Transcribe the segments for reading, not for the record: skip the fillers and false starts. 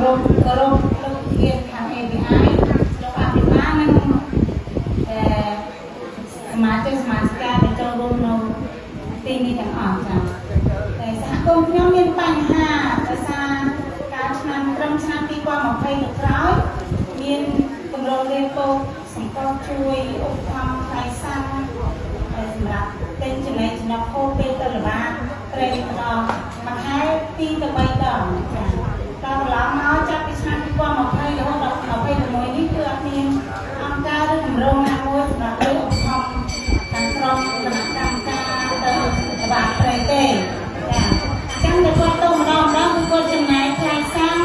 រំលោកធានខាង API លោកអភិបាលនិងសមាជិកការដែលចូលរួមនៅទីនេះទាំងអស់ចា៎តែសហគមន៍ខ្ញុំមានបញ្ហាដោយសារការត្រឹមឆ្នាំ2020ទៅក្រោយមានគម្រោងរៀបពោសង្កត់ជួយឧបត្ថម្ភផ្នែកសាំងសម្រាប់ទិញចំណីចំណប់ហូបពេលទៅល្បាតប្រេងម្ដងមួយខែ2ទៅ3ដងចា៎តកន្លងមកចាប់ពីឆ្នាំ2020រហូតដល់2021នេះគឺអត់មានអង្គការឬគម្រោងណាមួយសម្រាប់លើឧបត្ថម្ភខាងក្រុមគណៈកម្មការទៅល្បាតប្រេងទេចា៎ចឹងតែគាត់ទៅម្ដងគឺគាត់ចំណាយថ្លៃសាំង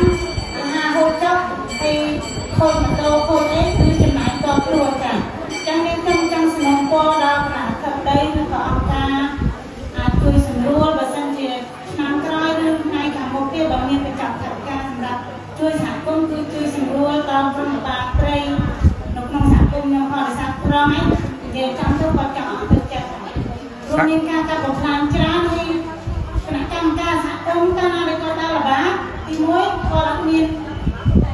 អាហារហូបចុកហើយខូចម៉ូតូខូចអីគឺចំណាយតខ្លួនចា៎ចឹងនេះខ្ញុំចង់សំណូមពរដល់គណៈធិបតីឬក៏អង្គការអាចជួយសម្រួលបើសិនជាឆ្នាំក្រោយឬថ្ងៃខាងមុខទៀតបើមានកញ្ចប់ថវិកាសម្រាប់ជួយសហគមន៍គឺជួយសម្រួលដល់ក្រុមល្បាតព្រៃនៅក្នុងសហគមន៍ខ្ញុំផងដោយសារក្រុមឯងនិយាយចាំទៅគាត់ចង់អត់ទៅចិត្តរួមមានការកាត់បំផ្លាញច្រើនហើយគណៈកម្មការសហគមន៍កាលណាដែលគាត់ដល់ល្បាតទី1គាត់អត់មាន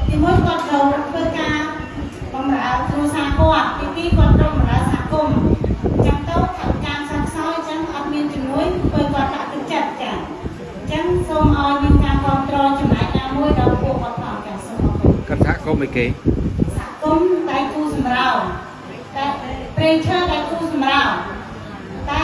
ទី1គាត់ត្រូវធ្វើការបម្រើគ្រួសារគាត់ទី2គាត់ត្រូវបម្រើសហគមន៍ចឹងទៅថវិកាសាក់សោយចឹងអត់មានជំនួយធ្វើគាត់ដាក់ទឹកចិត្តចា៎ចឹងសូមឲ្យមានការគ្រប់គ្រងចំណែកណាមួយដល់ពួកគាត់ផងចា៎សូមអរគុណគាត់សហគមន៍អីគេសហគមន៍ដៃគូសម្រោងតែព្រៃឈើដៃគូសម្រោងតែ